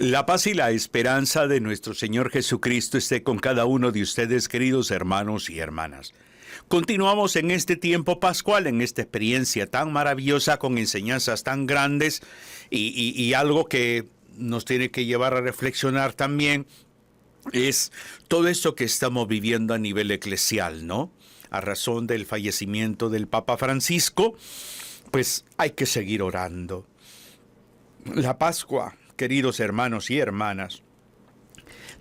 La paz y la esperanza de nuestro Señor Jesucristo esté con cada uno de ustedes, queridos hermanos y hermanas. Continuamos en este tiempo pascual, en esta experiencia tan maravillosa, con enseñanzas tan grandes y algo que nos tiene que llevar a reflexionar también es todo esto que estamos viviendo a nivel eclesial, ¿no? A razón del fallecimiento del Papa Francisco, pues hay que seguir orando. La Pascua, queridos hermanos y hermanas,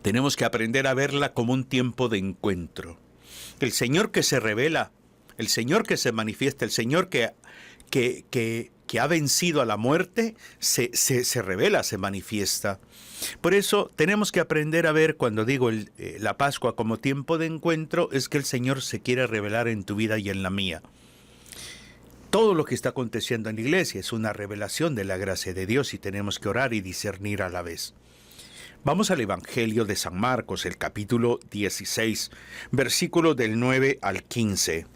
tenemos que aprender a verla como un tiempo de encuentro. El Señor que se revela, el Señor que se manifiesta, el Señor que ha vencido a la muerte, se revela, se manifiesta. Por eso tenemos que aprender a ver, cuando digo la Pascua como tiempo de encuentro, es que el Señor se quiere revelar en tu vida y en la mía. Todo lo que está aconteciendo en la iglesia es una revelación de la gracia de Dios y tenemos que orar y discernir a la vez. Vamos al Evangelio de San Marcos, el capítulo 16, versículos del 9 al 15.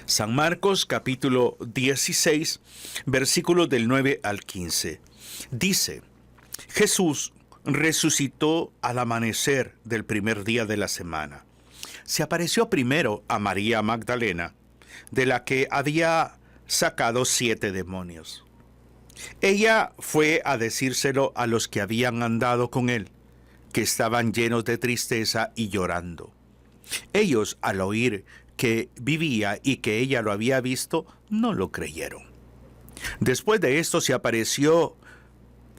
San Marcos, capítulo 16, versículos del 9 al 15. Dice: Jesús resucitó al amanecer del primer día de la semana. Se apareció primero a María Magdalena, de la que había sacado 7 demonios. Ella fue a decírselo a los que habían andado con él, que estaban llenos de tristeza y llorando. Ellos, al oír que vivía y que ella lo había visto, no lo creyeron. Después de esto se apareció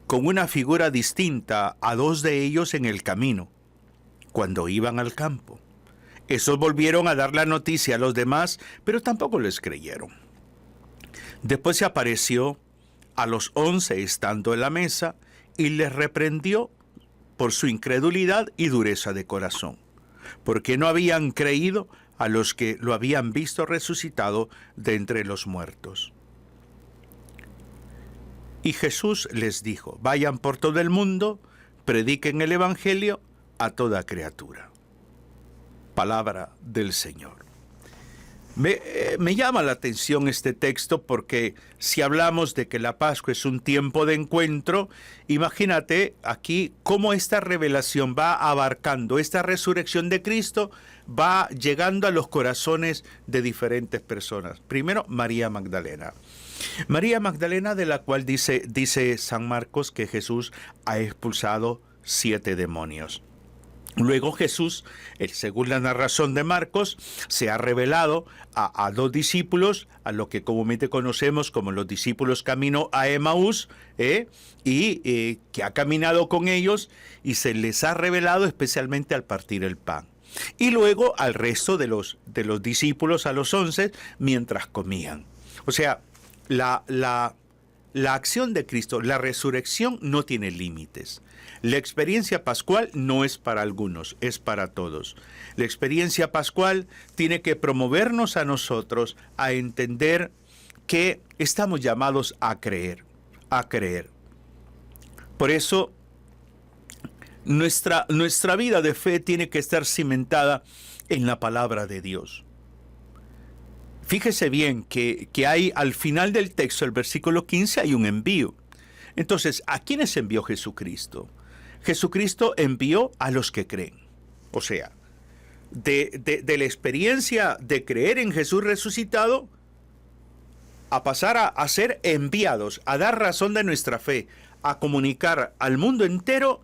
con una figura distinta a 2 de ellos en el camino, cuando iban al campo. Esos volvieron a dar la noticia a los demás, pero tampoco les creyeron. Después se apareció a los 11 estando en la mesa y les reprendió por su incredulidad y dureza de corazón, porque no habían creído a los que lo habían visto resucitado de entre los muertos. Y Jesús les dijo: vayan por todo el mundo, prediquen el Evangelio a toda criatura. Palabra del Señor. Me llama la atención este texto porque si hablamos de que la Pascua es un tiempo de encuentro, imagínate aquí cómo esta revelación va abarcando, esta resurrección de Cristo va llegando a los corazones de diferentes personas. Primero, María Magdalena. María Magdalena, de la cual dice San Marcos que Jesús ha expulsado 7 demonios. Luego Jesús, según la narración de Marcos, se ha revelado a 2 discípulos, a lo que comúnmente conocemos como los discípulos camino a Emaús, que ha caminado con ellos y se les ha revelado especialmente al partir el pan. Y luego al resto de los discípulos, a los 11, mientras comían. O sea, la acción de Cristo, la resurrección no tiene límites. La experiencia pascual no es para algunos, es para todos. La experiencia pascual tiene que promovernos a nosotros a entender que estamos llamados a creer, a creer. Por eso, nuestra vida de fe tiene que estar cimentada en la palabra de Dios. Fíjese bien que hay al final del texto, el versículo 15, hay un envío. Entonces, ¿a quiénes envió Jesucristo? Jesucristo envió a los que creen. O sea, de la experiencia de creer en Jesús resucitado, a pasar a ser enviados, a dar razón de nuestra fe, a comunicar al mundo entero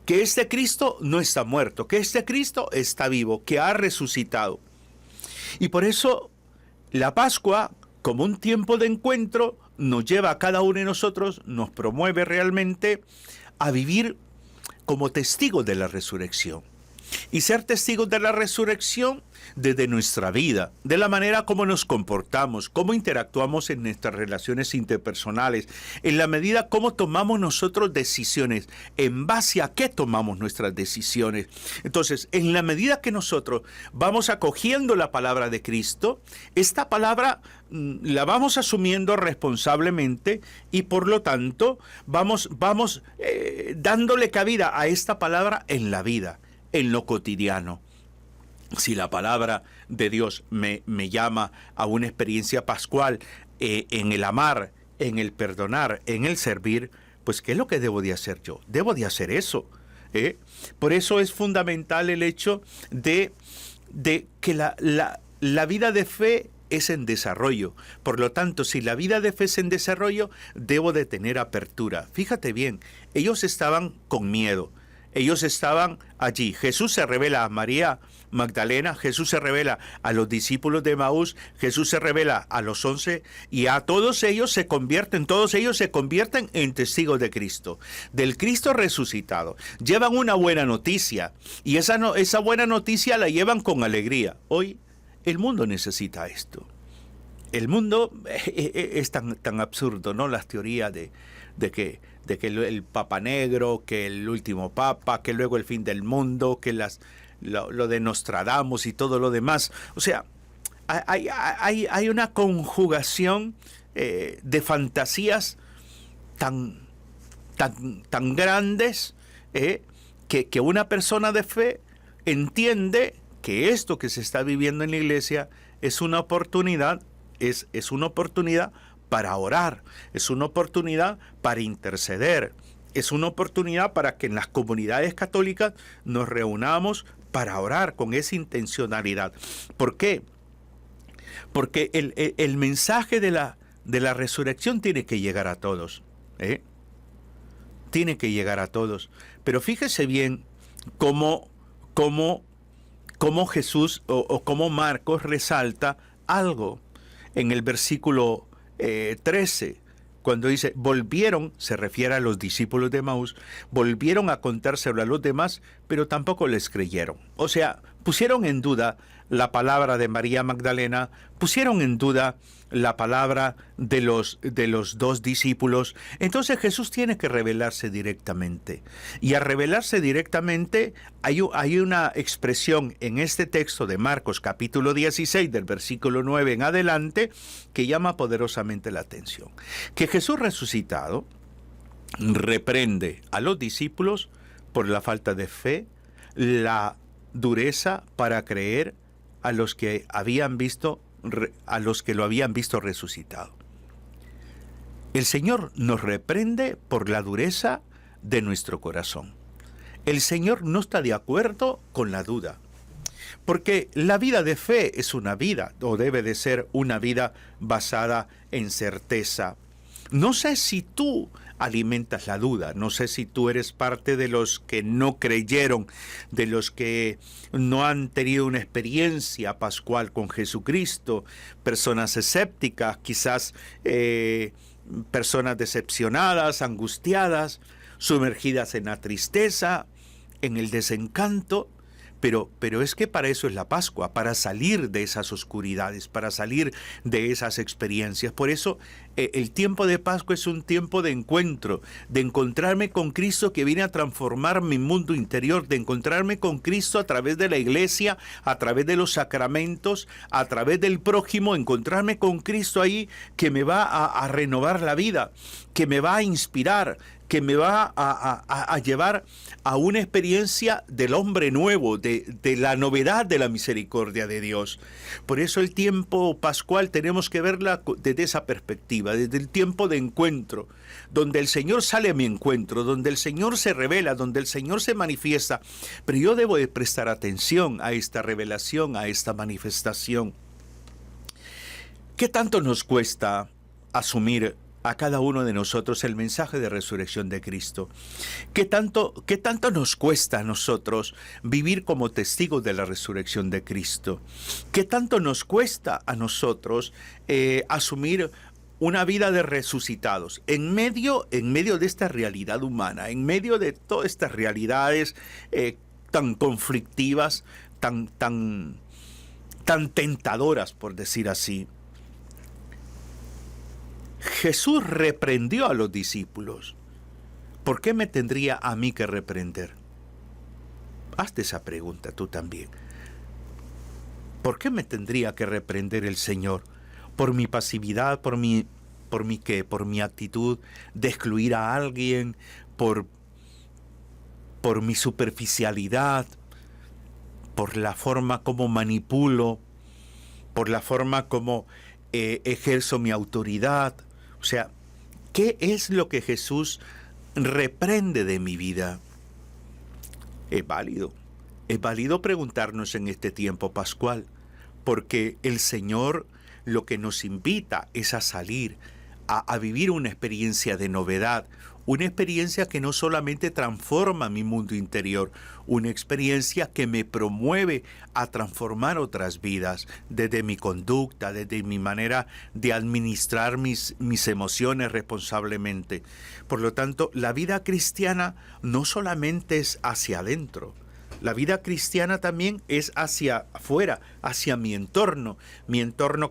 que este Cristo no está muerto, que este Cristo está vivo, que ha resucitado. Y por eso la Pascua, como un tiempo de encuentro, nos lleva a cada uno de nosotros, nos promueve realmente a vivir como testigos de la resurrección. Y ser testigos de la resurrección desde nuestra vida, de la manera como nos comportamos, cómo interactuamos en nuestras relaciones interpersonales, en la medida cómo tomamos nosotros decisiones, en base a qué tomamos nuestras decisiones. Entonces, en la medida que nosotros vamos acogiendo la palabra de Cristo, esta palabra la vamos asumiendo responsablemente y por lo tanto vamos dándole cabida a esta palabra en la vida, en lo cotidiano. Si la palabra de Dios me llama a una experiencia pascual en el amar, en el perdonar, en el servir, pues ¿qué es lo que debo de hacer yo? Debo de hacer eso. Por eso es fundamental el hecho de que la vida de fe es en desarrollo. Por lo tanto, si la vida de fe es en desarrollo, debo de tener apertura. Fíjate bien, ellos estaban con miedo. Ellos estaban allí. Jesús se revela a María Magdalena, Jesús se revela a los discípulos de Emaús, Jesús se revela a los 11 y a todos ellos se convierten en testigos de Cristo, del Cristo resucitado. Llevan una buena noticia y esa buena noticia la llevan con alegría. Hoy el mundo necesita esto. El mundo es tan absurdo, ¿no? Las teorías de que el Papa Negro, que el último Papa, que luego el fin del mundo, que lo de Nostradamus y todo lo demás. O sea, hay una conjugación de fantasías tan grandes que una persona de fe entiende que esto que se está viviendo en la iglesia es una oportunidad, es una oportunidad para orar, es una oportunidad para interceder, es una oportunidad para que en las comunidades católicas nos reunamos para orar con esa intencionalidad. ¿Por qué? Porque el mensaje de la resurrección tiene que llegar a todos, tiene que llegar a todos. Pero fíjese bien cómo Jesús o cómo Marcos resalta algo en el versículo 13, cuando dice, volvieron, se refiere a los discípulos de Emaús, volvieron a contárselo a los demás, pero tampoco les creyeron. O sea, pusieron en duda la palabra de María Magdalena, pusieron en duda la palabra de los dos discípulos. Entonces Jesús tiene que revelarse directamente. Y al revelarse directamente hay una expresión en este texto de Marcos capítulo 16 del versículo 9 en adelante que llama poderosamente la atención. Que Jesús resucitado reprende a los discípulos por la falta de fe, la dureza para creer a los que lo habían visto resucitado. El Señor nos reprende por la dureza de nuestro corazón. El Señor no está de acuerdo con la duda, porque la vida de fe es una vida, o debe de ser una vida basada en certeza. No sé si tú alimentas la duda, no sé si tú eres parte de los que no creyeron, de los que no han tenido una experiencia pascual con Jesucristo, personas escépticas, quizás personas decepcionadas, angustiadas, sumergidas en la tristeza, en el desencanto. Pero es que para eso es la Pascua, para salir de esas oscuridades, para salir de esas experiencias. Por eso el tiempo de Pascua es un tiempo de encuentro, de encontrarme con Cristo que viene a transformar mi mundo interior, de encontrarme con Cristo a través de la iglesia, a través de los sacramentos, a través del prójimo, encontrarme con Cristo ahí que me va a renovar la vida, que me va a inspirar, que me va a llevar a una experiencia del hombre nuevo, de la novedad de la misericordia de Dios. Por eso el tiempo pascual tenemos que verla desde esa perspectiva, desde el tiempo de encuentro, donde el Señor sale a mi encuentro, donde el Señor se revela, donde el Señor se manifiesta. Pero yo debo de prestar atención a esta revelación, a esta manifestación. ¿Qué tanto nos cuesta asumir a cada uno de nosotros el mensaje de resurrección de Cristo? ¿Qué tanto nos cuesta a nosotros vivir como testigos de la resurrección de Cristo? ¿Qué tanto nos cuesta a nosotros asumir una vida de resucitados en medio de esta realidad humana, en medio de todas estas realidades tan conflictivas, tan tentadoras, por decir así? Jesús reprendió a los discípulos. ¿Por qué me tendría a mí que reprender? Hazte esa pregunta tú también. ¿Por qué me tendría que reprender el Señor? ¿Por mi pasividad? ¿Por mi qué? ¿Por mi actitud de excluir a alguien? ¿Por mi superficialidad? ¿Por la forma como manipulo? ¿Por la forma como ejerzo mi autoridad? O sea, ¿qué es lo que Jesús reprende de mi vida. Es válido preguntarnos en este tiempo pascual, porque el Señor lo que nos invita es a salir, a vivir una experiencia de novedad, una experiencia que no solamente transforma mi mundo interior, una experiencia que me promueve a transformar otras vidas, desde mi conducta, desde mi manera de administrar mis emociones responsablemente. Por lo tanto, la vida cristiana no solamente es hacia adentro, la vida cristiana también es hacia afuera, hacia mi entorno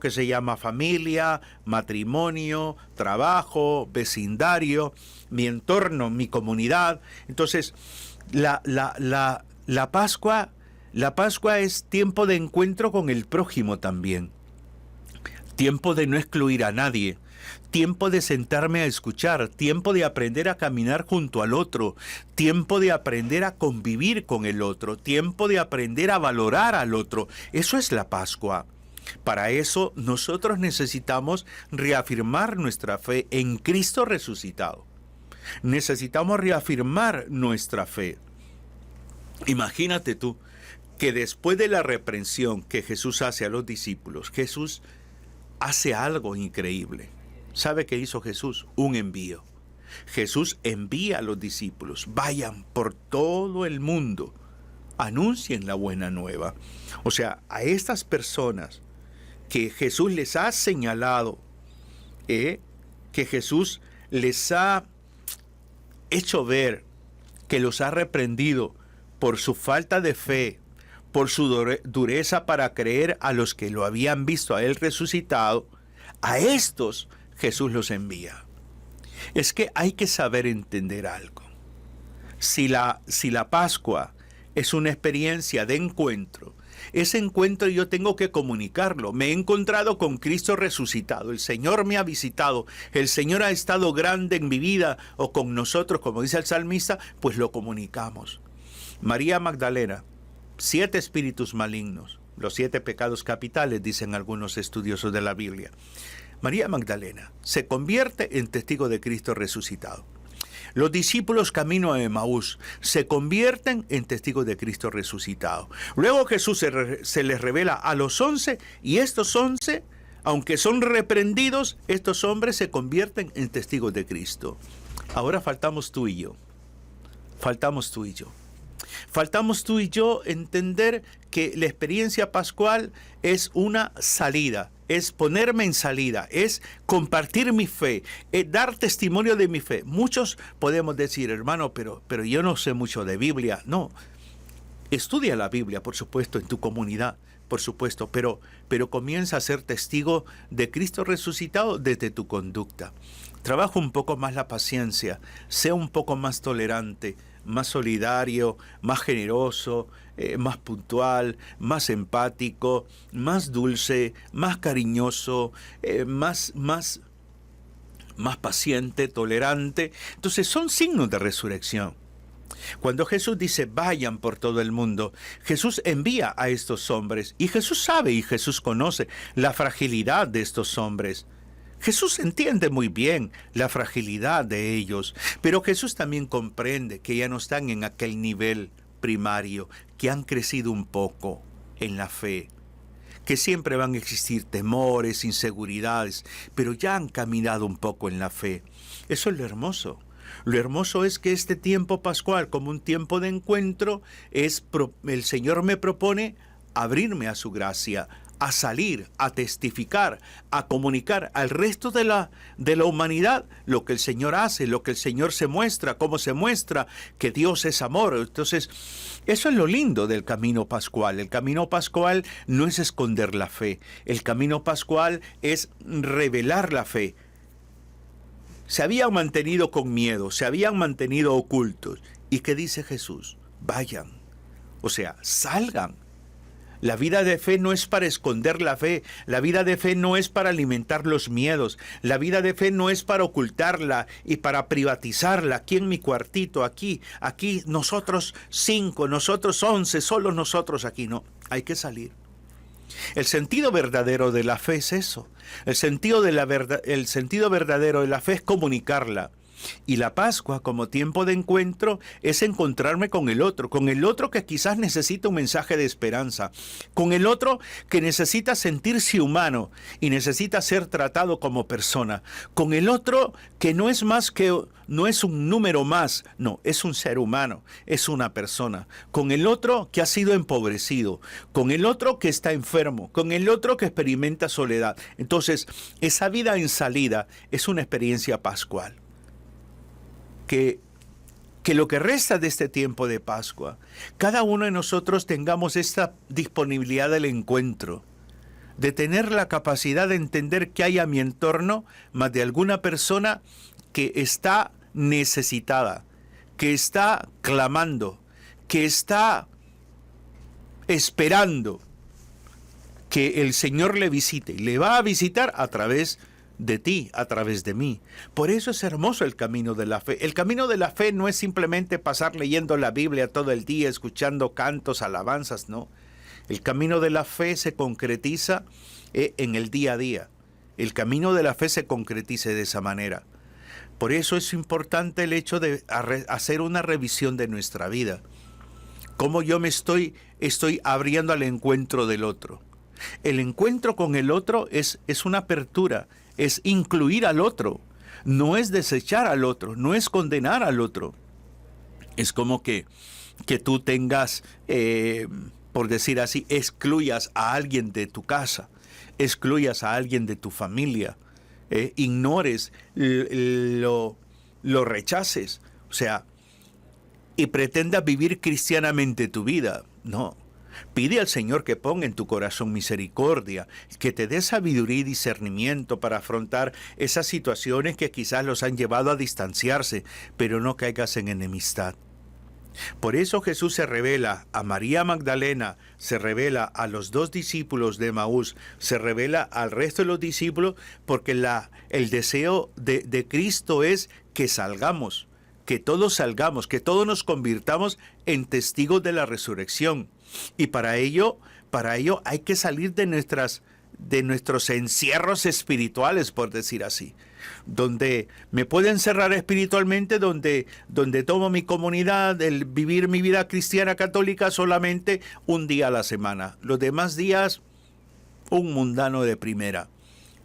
que se llama familia, matrimonio, trabajo, vecindario, mi entorno, mi comunidad. Entonces, la Pascua es tiempo de encuentro con el prójimo también, tiempo de no excluir a nadie, tiempo de sentarme a escuchar, tiempo de aprender a caminar junto al otro, tiempo de aprender a convivir con el otro, tiempo de aprender a valorar al otro. Eso es la Pascua. Para eso nosotros necesitamos reafirmar nuestra fe en Cristo resucitado. Necesitamos reafirmar nuestra fe. Imagínate tú que después de la reprensión que Jesús hace a los discípulos, Jesús hace algo increíble. ¿Sabe qué hizo Jesús? Un envío. Jesús envía a los discípulos, vayan por todo el mundo, anuncien la buena nueva. O sea, a estas personas que Jesús les ha señalado, que Jesús les ha hecho ver, que los ha reprendido por su falta de fe, por su dureza para creer a los que lo habían visto a él resucitado, a estos Jesús los envía. Es que hay que saber entender algo. Si la Pascua es una experiencia de encuentro, ese encuentro yo tengo que comunicarlo. Me he encontrado con Cristo resucitado. El Señor me ha visitado. El Señor ha estado grande en mi vida o con nosotros, como dice el salmista, pues lo comunicamos. María Magdalena, 7 espíritus malignos, los 7 pecados capitales, dicen algunos estudiosos de la Biblia. María Magdalena se convierte en testigo de Cristo resucitado. Los discípulos camino a Emaús se convierten en testigos de Cristo resucitado. Luego Jesús se les revela a los 11 y estos 11, aunque son reprendidos, estos hombres se convierten en testigos de Cristo. Ahora faltamos tú y yo. Faltamos tú y yo. Faltamos tú y yo entender que la experiencia pascual es una salida, es ponerme en salida, es compartir mi fe, es dar testimonio de mi fe. Muchos podemos decir, hermano, pero yo no sé mucho de Biblia. No, estudia la Biblia, por supuesto, en tu comunidad, por supuesto, pero comienza a ser testigo de Cristo resucitado desde tu conducta. Trabaja un poco más la paciencia, sea un poco más tolerante, más solidario, más generoso, más puntual, más empático, más dulce, más cariñoso, más paciente, tolerante. Entonces son signos de resurrección. Cuando Jesús dice vayan por todo el mundo, Jesús envía a estos hombres y Jesús sabe y Jesús conoce la fragilidad de estos hombres. Jesús entiende muy bien la fragilidad de ellos, pero Jesús también comprende que ya no están en aquel nivel primario, que han crecido un poco en la fe, que siempre van a existir temores, inseguridades, pero ya han caminado un poco en la fe. Eso es lo hermoso. Lo hermoso es que este tiempo pascual, como un tiempo de encuentro, el Señor me propone abrirme a su gracia, a salir, a testificar, a comunicar al resto de la humanidad lo que el Señor hace, lo que el Señor se muestra, cómo se muestra, que Dios es amor. Entonces, eso es lo lindo del camino pascual. El camino pascual no es esconder la fe. El camino pascual es revelar la fe. Se habían mantenido con miedo, se habían mantenido ocultos. ¿Y qué dice Jesús? Vayan, o sea, salgan. La vida de fe no es para esconder la fe, la vida de fe no es para alimentar los miedos, la vida de fe no es para ocultarla y para privatizarla, aquí en mi cuartito, aquí nosotros 5, nosotros 11, solo nosotros aquí, no, hay que salir. El sentido verdadero de la fe es eso, el sentido verdadero de la fe es comunicarla. Y la Pascua como tiempo de encuentro es encontrarme con el otro que quizás necesita un mensaje de esperanza, con el otro que necesita sentirse humano y necesita ser tratado como persona, con el otro que no es más que, no es un número más, no, es un ser humano, es una persona, con el otro que ha sido empobrecido, con el otro que está enfermo, con el otro que experimenta soledad. Entonces, esa vida en salida es una experiencia pascual. Que lo que resta de este tiempo de Pascua, cada uno de nosotros tengamos esta disponibilidad del encuentro, de tener la capacidad de entender que hay a mi entorno más de alguna persona que está necesitada, que está clamando, que está esperando que el Señor le visite. Le va a visitar a través de ti, a través de mí. Por eso es hermoso el camino de la fe. El camino de la fe no es simplemente pasar leyendo la Biblia todo el día, escuchando cantos, alabanzas, no. El camino de la fe se concretiza en el día a día. El camino de la fe se concretiza de esa manera. Por eso es importante el hecho de hacer una revisión de nuestra vida. Cómo yo me estoy abriendo al encuentro del otro. El encuentro con el otro es una apertura, es incluir al otro, no es desechar al otro, no es condenar al otro. Es como que tú tengas, por decir así, excluyas a alguien de tu casa, excluyas a alguien de tu familia, ignores, lo rechaces, o sea, y pretendas vivir cristianamente tu vida. No. Pide al Señor que ponga en tu corazón misericordia, que te dé sabiduría y discernimiento para afrontar esas situaciones que quizás los han llevado a distanciarse, pero no caigas en enemistad. Por eso Jesús se revela a María Magdalena, se revela a los 2 discípulos de Emaús, se revela al resto de los discípulos, porque el deseo de Cristo es que salgamos, que todos salgamos, que todos nos convirtamos en testigos de la resurrección. Y para ello hay que salir de nuestros encierros espirituales, por decir así, donde me puedo encerrar espiritualmente, donde tomo mi comunidad, el vivir mi vida cristiana católica solamente un día a la semana. Los demás días, un mundano de primera.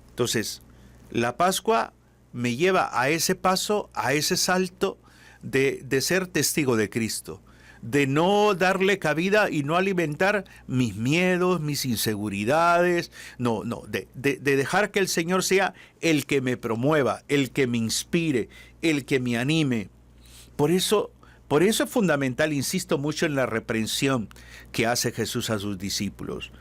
Entonces, la Pascua me lleva a ese paso, a ese salto de ser testigo de Cristo, de no darle cabida y no alimentar mis miedos, mis inseguridades, de dejar que el Señor sea el que me promueva, el que me inspire, el que me anime. Por eso es fundamental, insisto mucho en la reprensión que hace Jesús a sus discípulos,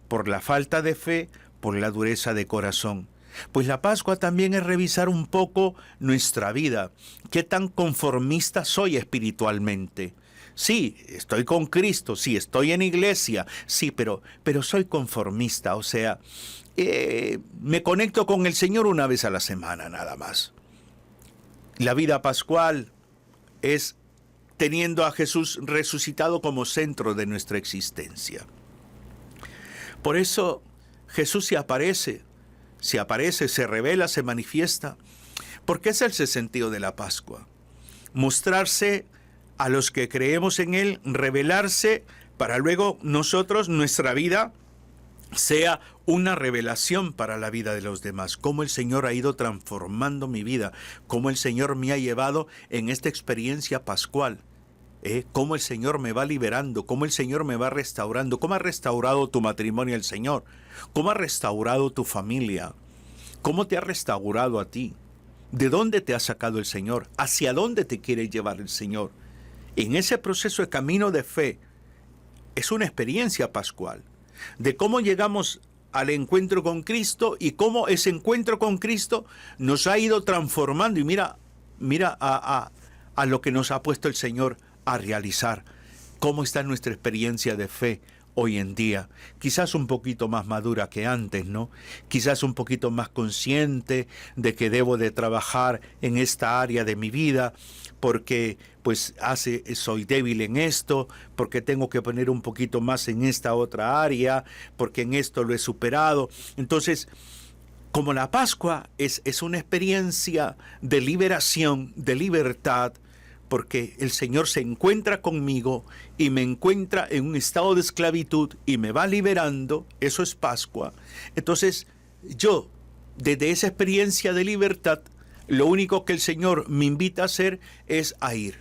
por la falta de fe, por la dureza de corazón. Pues la Pascua también es revisar un poco nuestra vida. ¿Qué tan conformista soy espiritualmente? Sí, estoy con Cristo, sí, estoy en iglesia, sí, pero soy conformista, o sea, me conecto con el Señor una vez a la semana, nada más. La vida pascual es teniendo a Jesús resucitado como centro de nuestra existencia. Por eso Jesús se aparece, se revela, se manifiesta, porque ese es el sentido de la Pascua. Mostrarse a los que creemos en Él, revelarse para luego nosotros, nuestra vida, sea una revelación para la vida de los demás. Cómo el Señor ha ido transformando mi vida, cómo el Señor me ha llevado en esta experiencia pascual. Cómo el Señor me va liberando, cómo el Señor me va restaurando, cómo ha restaurado tu matrimonio el Señor, cómo ha restaurado tu familia, cómo te ha restaurado a ti, de dónde te ha sacado el Señor, hacia dónde te quiere llevar el Señor. En ese proceso de camino de fe es una experiencia pascual, de cómo llegamos al encuentro con Cristo y cómo ese encuentro con Cristo nos ha ido transformando. Y mira a lo que nos ha puesto el Señor a realizar. ¿Cómo está nuestra experiencia de fe hoy en día? Quizás un poquito más madura que antes, ¿no? Quizás un poquito más consciente de que debo de trabajar en esta área de mi vida, porque pues soy débil en esto, porque tengo que poner un poquito más en esta otra área, porque en esto lo he superado. Entonces, como la Pascua es una experiencia de liberación, de libertad, porque el Señor se encuentra conmigo y me encuentra en un estado de esclavitud y me va liberando, eso es Pascua. Entonces, yo, desde esa experiencia de libertad, lo único que el Señor me invita a hacer es a ir.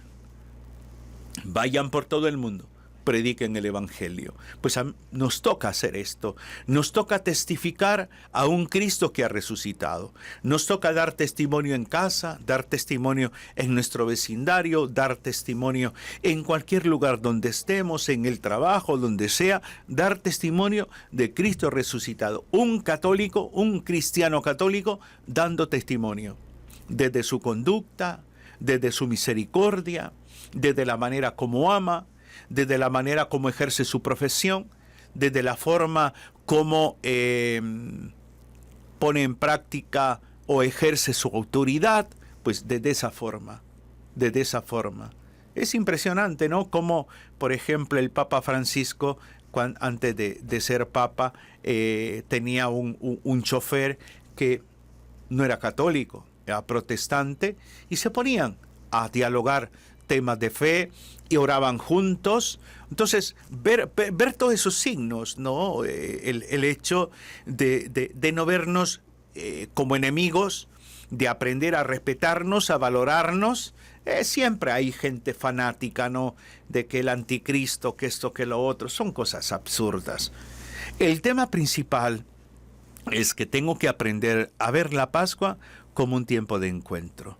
Vayan por todo el mundo, prediquen el Evangelio. Pues nos toca hacer esto, nos toca testificar a un Cristo que ha resucitado, nos toca dar testimonio en casa, dar testimonio en nuestro vecindario, dar testimonio en cualquier lugar donde estemos, en el trabajo, donde sea, dar testimonio de Cristo resucitado. Un católico, un cristiano católico dando testimonio, desde su conducta, desde su misericordia, desde la manera como ama, desde la manera como ejerce su profesión, desde la forma como pone en práctica o ejerce su autoridad, pues desde esa forma, desde esa forma. Es impresionante, ¿no? Como, por ejemplo, el Papa Francisco, antes de ser Papa, tenía un chofer que no era católico, era protestante, y se ponían a dialogar temas de fe y oraban juntos. Entonces, ver todos esos signos, ¿no? El hecho de no vernos como enemigos, de aprender a respetarnos, a valorarnos. Siempre hay gente fanática, ¿no? De que el anticristo, que esto, que lo otro, son cosas absurdas. El tema principal es que tengo que aprender a ver la Pascua como un tiempo de encuentro.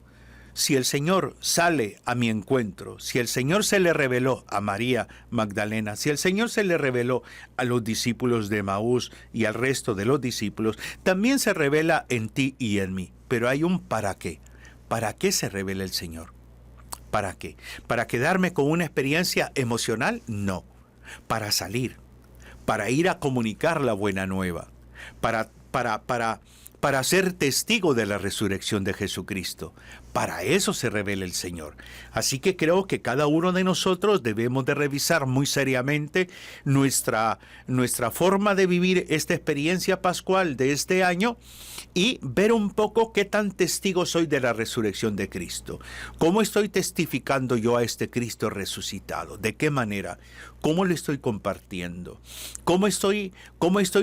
Si el Señor sale a mi encuentro, si el Señor se le reveló a María Magdalena, si el Señor se le reveló a los discípulos de Emaús y al resto de los discípulos, también se revela en ti y en mí. Pero hay un para qué. ¿Para qué se revela el Señor? ¿Para qué? ¿Para quedarme con una experiencia emocional? No. Para salir, para ir a comunicar la buena nueva, para ser testigo de la resurrección de Jesucristo. Para eso se revela el Señor. Así que creo que cada uno de nosotros debemos de revisar muy seriamente nuestra forma de vivir esta experiencia pascual de este año y ver un poco qué tan testigo soy de la resurrección de Cristo. ¿Cómo estoy testificando yo a este Cristo resucitado? ¿De qué manera? ¿Cómo lo estoy compartiendo? ¿Cómo estoy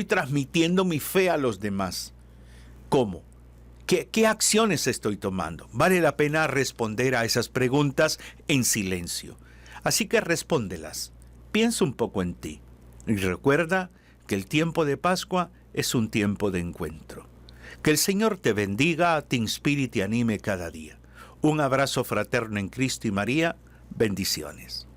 transmitiendo mi fe a los demás? ¿Cómo? ¿Qué acciones estoy tomando? Vale la pena responder a esas preguntas en silencio. Así que respóndelas. Piensa un poco en ti. Y recuerda que el tiempo de Pascua es un tiempo de encuentro. Que el Señor te bendiga, te inspire y te anime cada día. Un abrazo fraterno en Cristo y María. Bendiciones.